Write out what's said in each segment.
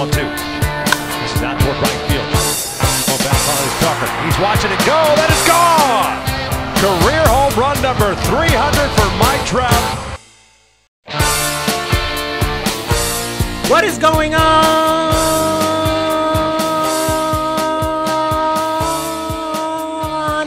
1-2. This is out toward right field. Going back Carlos Tucker. He's watching it go. That is gone. Career home run number 300 for Mike Trout. What is going on,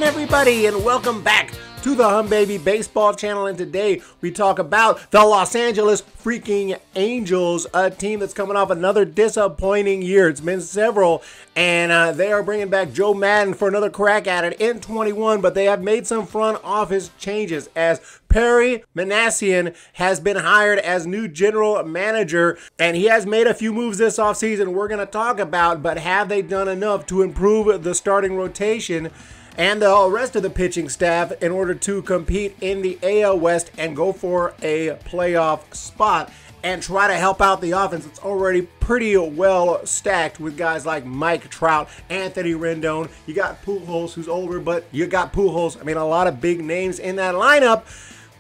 everybody, and welcome back to the Humm Baby Baseball channel. And today we talk about the Los Angeles freaking Angels, a team that's coming off another disappointing year. It's been several, and they are bringing back Joe Maddon for another crack at it in 21, but they have made some front office changes as Perry Manassian has been hired as new general manager, and he has made a few moves this offseason we're going to talk about, but have they done enough to improve the starting rotation and the rest of the pitching staff in order to compete in the AL West and go for a playoff spot and try to help out the offense? It's already pretty well stacked with guys like Mike Trout, Anthony Rendon. You got Pujols, who's older, but you got Pujols. I mean, a lot of big names in that lineup.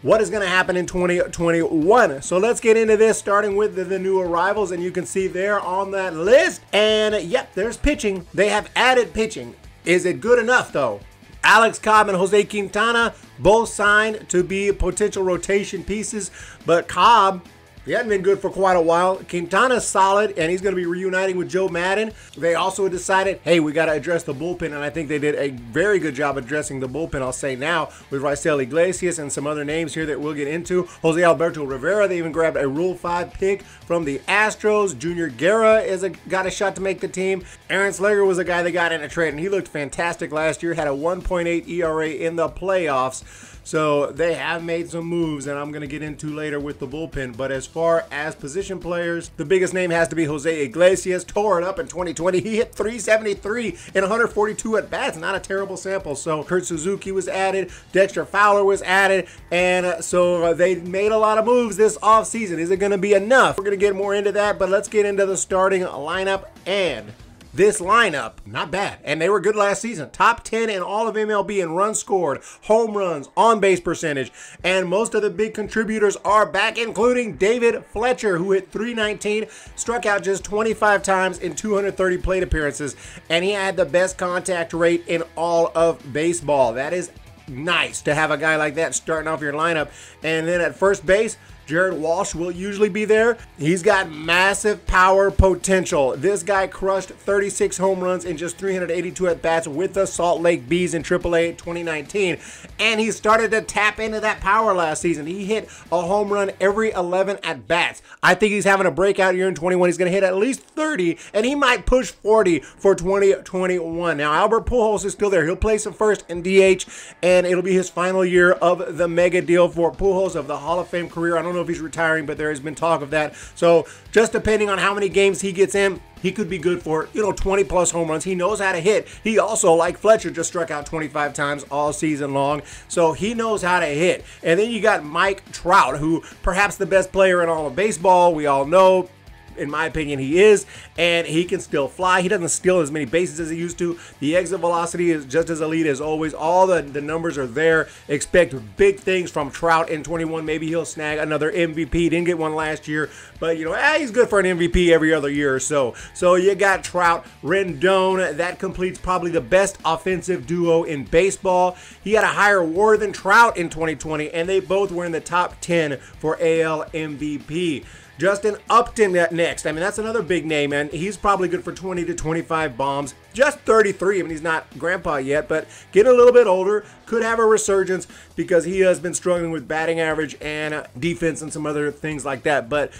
What is going to happen in 2021? So let's get into this, starting with the new arrivals, and you can see there on that list. And yep, there's pitching. They have added pitching. Is it good enough, though? Alex Cobb and Jose Quintana both signed to be potential rotation pieces, but Cobb, he hadn't been good for quite a while. Quintana's solid, and he's going to be reuniting with Joe Maddon. They also decided, hey, we got to address the bullpen, and I think they did a very good job addressing the bullpen, I'll say now, with Raisel Iglesias and some other names here that we'll get into. Jose Alberto Rivera, they even grabbed a Rule 5 pick from the Astros. Junior Guerra got a shot to make the team. Aaron Slager was a guy they got in a trade, and he looked fantastic last year, had a 1.8 ERA in the playoffs. So they have made some moves, and I'm going to get into later with the bullpen. But as far as position players, the biggest name has to be Jose Iglesias. Tore it up in 2020. He hit 373 in 142 at-bats. Not a terrible sample. So Kurt Suzuki was added. Dexter Fowler was added. And so they made a lot of moves this offseason. Is it going to be enough? We're going to get more into that, but let's get into the starting lineup. And this lineup, not bad, and they were good last season. Top 10 in all of MLB in runs scored, home runs, on-base percentage, and most of the big contributors are back, including David Fletcher, who hit 319, struck out just 25 times in 230 plate appearances, and he had the best contact rate in all of baseball. That is nice to have a guy like that starting off your lineup. And then at first base, Jared Walsh will usually be there. He's got massive power potential. This guy crushed 36 home runs in just 382 at-bats with the Salt Lake Bees in AAA 2019. And he started to tap into that power last season. He hit a home run every 11 at-bats. I think he's having a breakout year in 21. He's going to hit at least 30, and he might push 40 for 2021. Now, Albert Pujols is still there. He'll play some first in DH, and it'll be his final year of the mega deal for Pujols of the Hall of Fame career. I don't know if he's retiring, but there has been talk of that. So just depending on how many games he gets in, he could be good for, 20 plus home runs. He knows how to hit. He also, like Fletcher, just struck out 25 times all season long. So he knows how to hit. And then you got Mike Trout, who perhaps the best player in all of baseball. We all know, in my opinion, he is, and he can still fly. He doesn't steal as many bases as he used to. The exit velocity is just as elite as always. All the numbers are there. Expect big things from Trout in 21. Maybe he'll snag another MVP. Didn't get one last year, but he's good for an MVP every other year or so. So you got Trout, Rendon. That completes probably the best offensive duo in baseball. He had a higher WAR than Trout in 2020, and they both were in the top 10 for AL MVP. Justin Upton next. I mean, that's another big name, and he's probably good for 20 to 25 bombs. Just 33. I mean, he's not grandpa yet, but getting a little bit older. Could have a resurgence because he has been struggling with batting average and defense and some other things like that. But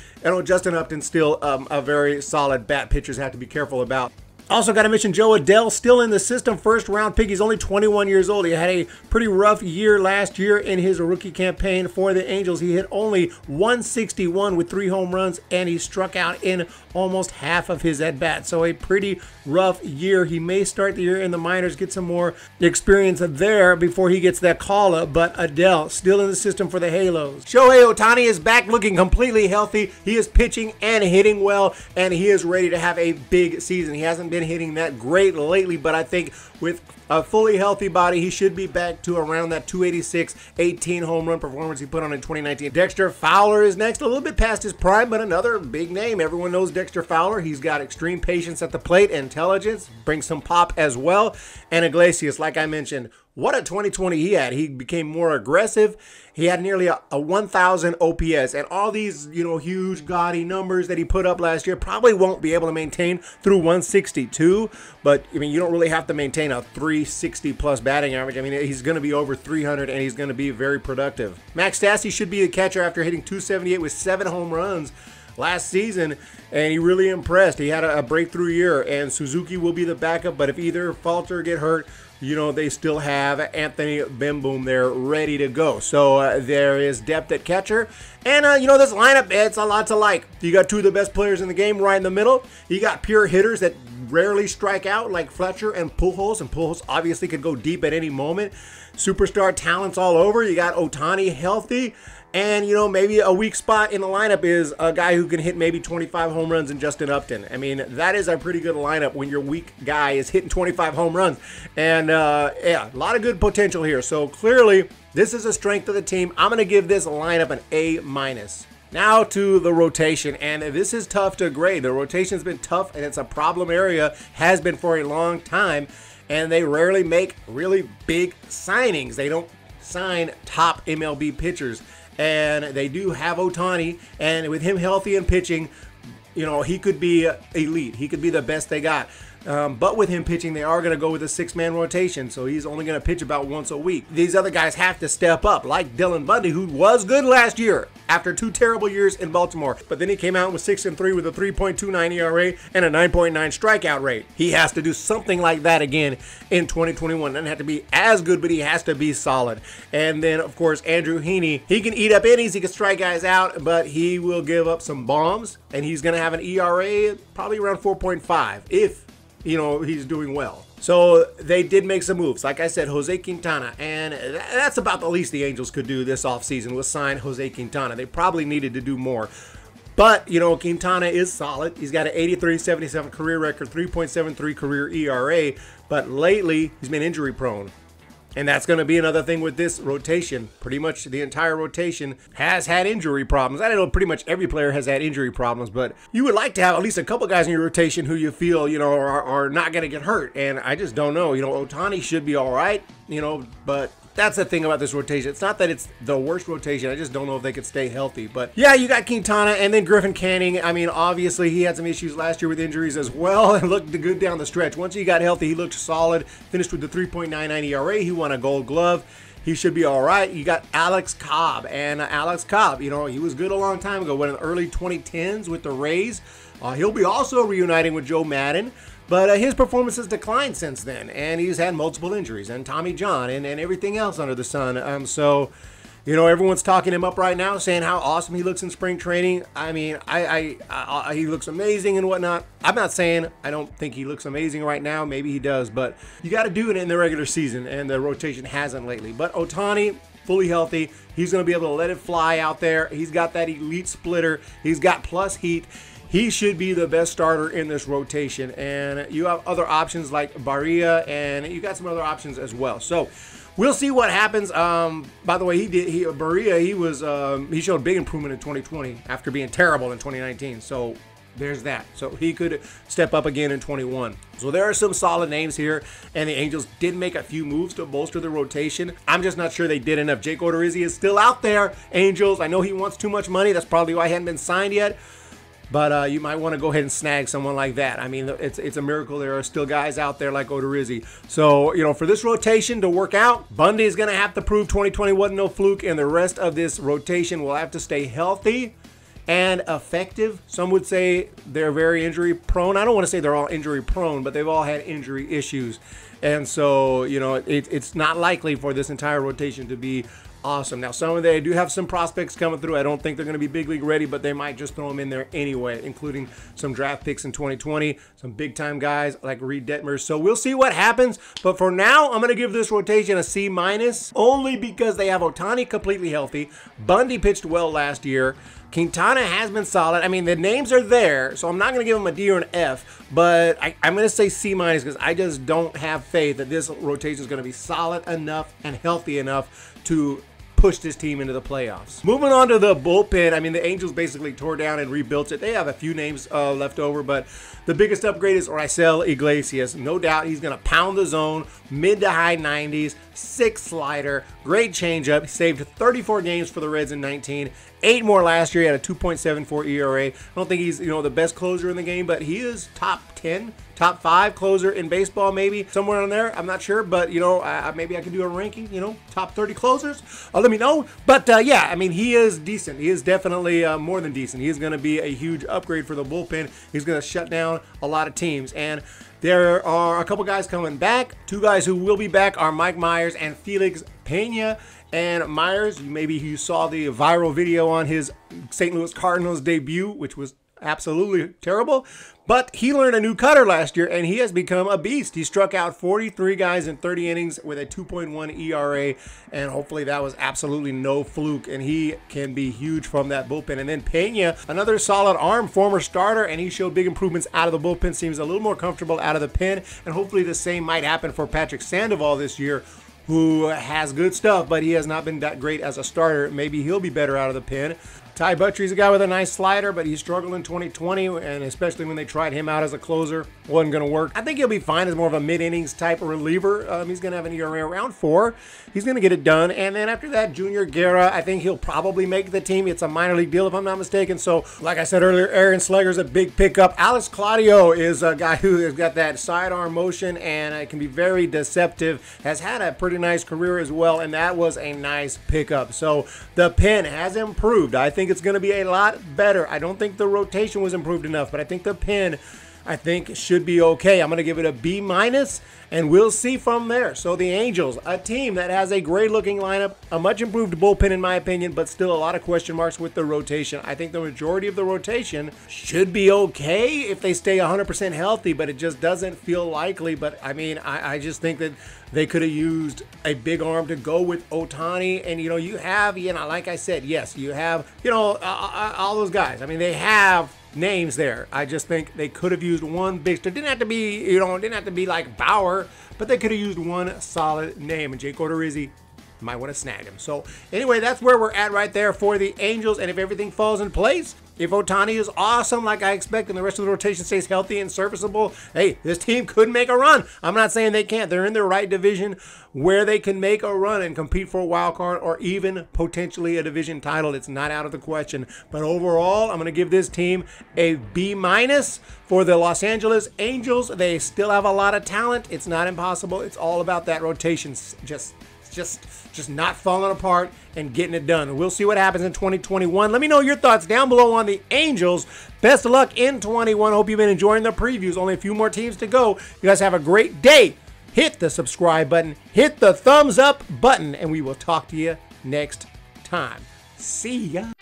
Justin Upton's still a very solid bat. Pitchers have to be careful about. Also got to mention Joe Adell, still in the system, first round pick. He's only 21 years old. He had a pretty rough year last year in his rookie campaign for the Angels. He hit only 161 with 3 home runs, and he struck out in almost half of his at-bats. So a pretty rough year. He may start the year in the minors, get some more experience there before he gets that call-up, but Adell still in the system for the Halos. Shohei Ohtani is back looking completely healthy. He is pitching and hitting well, and he is ready to have a big season. He hasn't been been hitting that great lately, but I think with a fully healthy body, he should be back to around that 286, 18 home run performance he put on in 2019. Dexter Fowler is next, a little bit past his prime, but another big name. Everyone knows Dexter Fowler. He's got extreme patience at the plate, intelligence, brings some pop as well. And Iglesias, like I mentioned, what a 2020 he had. He became more aggressive. He had nearly a 1,000 OPS, and all these, huge gaudy numbers that he put up last year probably won't be able to maintain through 162. But you don't really have to maintain a 360 plus batting average. He's going to be over 300, and he's going to be very productive. Max Stassi should be the catcher after hitting 278 with 7 home runs last season, and he really impressed. He had a breakthrough year, and Suzuki will be the backup, but if either Falter get hurt, they still have Anthony Bemboom there ready to go. So there is depth at catcher. And, this lineup, it's a lot to like. You got 2 of the best players in the game right in the middle. You got pure hitters that rarely strike out like Fletcher and Pujols. And Pujols obviously could go deep at any moment. Superstar talents all over. You got Ohtani healthy. And, maybe a weak spot in the lineup is a guy who can hit maybe 25 home runs in Justin Upton. That is a pretty good lineup when your weak guy is hitting 25 home runs. And, a lot of good potential here. So, clearly, this is a strength of the team. I'm going to give this lineup an A-. Now to the rotation, and this is tough to grade. The rotation's been tough, and it's a problem area, has been for a long time, and they rarely make really big signings. They don't sign top MLB pitchers. And they do have Ohtani, and with him healthy and pitching, he could be elite. He could be the best they got. But with him pitching, they are going to go with a 6-man rotation, so he's only going to pitch about once a week. These other guys have to step up, like Dylan Bundy, who was good last year after 2 terrible years in Baltimore. But then he came out with 6-3 with a 3.29 ERA and a 9.9 strikeout rate. He has to do something like that again in 2021. Doesn't have to be as good, but he has to be solid. And then, of course, Andrew Heaney. He can eat up innings, he can strike guys out, but he will give up some bombs, and he's going to have an ERA probably around 4.5 if he's doing well. So they did make some moves. Like I said, Jose Quintana, and that's about the least the Angels could do this offseason was sign Jose Quintana. They probably needed to do more. But, Quintana is solid. He's got an 83-77 career record, 3.73 career ERA, but lately he's been injury prone. And that's going to be another thing with this rotation. Pretty much the entire rotation has had injury problems. I don't know, pretty much every player has had injury problems, but you would like to have at least a couple guys in your rotation who you feel, are not going to get hurt. And I just don't know. Ohtani should be all right, but that's the thing about this rotation. It's not that it's the worst rotation. I just don't know if they could stay healthy. But yeah, you got Quintana and then Griffin Canning. Obviously he had some issues last year with injuries as well and looked good down the stretch. Once he got healthy, he looked solid. Finished with the 3.99 ERA. He won a Gold Glove. He should be all right. You got Alex Cobb. And Alex Cobb, he was good a long time ago, in the early 2010s with the Rays. He'll be also reuniting with Joe Madden. But his performance has declined since then, and he's had multiple injuries, and Tommy John, and everything else under the sun. So, everyone's talking him up right now, saying how awesome he looks in spring training. He looks amazing and whatnot. I'm not saying I don't think he looks amazing right now. Maybe he does, but you got to do it in the regular season, and the rotation hasn't lately. But Ohtani, fully healthy, he's going to be able to let it fly out there. He's got that elite splitter. He's got plus heat. He should be the best starter in this rotation, and you have other options like Barria, and you got some other options as well. So we'll see what happens. By the way, Barria, he showed big improvement in 2020 after being terrible in 2019. So there's that. So he could step up again in 21. So there are some solid names here, and the Angels did make a few moves to bolster the rotation. I'm just not sure they did enough. Jake Odorizzi is still out there, Angels. I know he wants too much money. That's probably why he hadn't been signed yet. But you might want to go ahead and snag someone like that. It's a miracle there are still guys out there like Odorizzi. So, for this rotation to work out, Bundy is going to have to prove 2020 wasn't no fluke, and the rest of this rotation will have to stay healthy and effective. Some would say they're very injury prone. I don't want to say they're all injury prone, but they've all had injury issues. And so, it's not likely for this entire rotation to be awesome. Now, they do have some prospects coming through. I don't think they're going to be big league ready, but they might just throw them in there anyway, including some draft picks in 2020, some big-time guys like Reed Detmers. So we'll see what happens. But for now, I'm going to give this rotation a C-, only because they have Ohtani completely healthy. Bundy pitched well last year. Quintana has been solid. I mean, the names are there, so I'm not going to give them a D or an F, but I'm going to say C- because I just don't have faith that this rotation is going to be solid enough and healthy enough to push this team into the playoffs. Moving on to the bullpen, I mean, the Angels basically tore down and rebuilt it. They have a few names left over, but the biggest upgrade is Raisel Iglesias. No doubt he's going to pound the zone, mid to high 90s, 6 slider, great changeup. He saved 34 games for the Reds in 19, 8 more last year. He had a 2.74 ERA. I don't think he's, the best closer in the game, but he is top 10, top 5 closer in baseball, maybe somewhere on there. I'm not sure, but maybe I could do a ranking. Top 30 closers. Let me know. But yeah, I mean, he is decent. He is definitely more than decent. He is going to be a huge upgrade for the bullpen. He's going to shut down a lot of teams. And there are a couple guys coming back. 2 guys who will be back are Mike Myers and Felix Pena. And Myers, maybe you saw the viral video on his St. Louis Cardinals debut, which was absolutely terrible. But he learned a new cutter last year, and he has become a beast. He struck out 43 guys in 30 innings with a 2.1 ERA, and hopefully that was absolutely no fluke, and he can be huge from that bullpen. And then Pena, another solid arm, former starter, and he showed big improvements out of the bullpen. Seems a little more comfortable out of the pen, and hopefully the same might happen for Patrick Sandoval this year, who has good stuff, but he has not been that great as a starter. Maybe he'll be better out of the pen. Ty Buttry's a guy with a nice slider, but he struggled in 2020, and especially when they tried him out as a closer, wasn't going to work. I think he'll be fine as more of a mid-innings type of reliever. He's going to have an ERA around 4. He's going to get it done. And then after that, Junior Guerra, I think he'll probably make the team. It's a minor league deal, if I'm not mistaken. So, like I said earlier, Aaron Slager's a big pickup. Alex Claudio is a guy who has got that sidearm motion, and it can be very deceptive. Has had a pretty nice career as well, and that was a nice pickup. So, the pen has improved. I think it's going to be a lot better. I don't think the rotation was improved enough, but I think the pen, should be okay. I'm going to give it a B-, and we'll see from there. So the Angels, a team that has a great looking lineup, a much improved bullpen in my opinion, but still a lot of question marks with the rotation. I think the majority of the rotation should be okay if they stay 100% healthy, but it just doesn't feel likely. But I mean, I just think that they could have used a big arm to go with Ohtani. And, you have, like I said, yes, you have, all those guys. I mean, they have names there. I just think they could have used one big star. Didn't have to be, like Bauer, but they could have used one solid name. And Jake Odorizzi might want to snag him. So anyway, that's where we're at right there for the Angels. And if everything falls in place, if Ohtani is awesome like I expect and the rest of the rotation stays healthy and serviceable, hey, this team could make a run. I'm not saying they can't. They're in the right division where they can make a run and compete for a wild card or even potentially a division title. It's not out of the question. But overall, I'm going to give this team a B- for the Los Angeles Angels. They still have a lot of talent. It's not impossible. It's all about that rotation just not falling apart and getting it done. We'll see what happens in 2021. Let me know your thoughts down below on the Angels. Best of luck in 21. Hope you've been enjoying the previews. Only a few more teams to go. You guys have a great day. Hit the subscribe button. Hit the thumbs up button. And we will talk to you next time. See ya.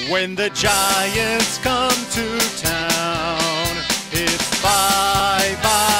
When the Giants come to town, it's bye-bye.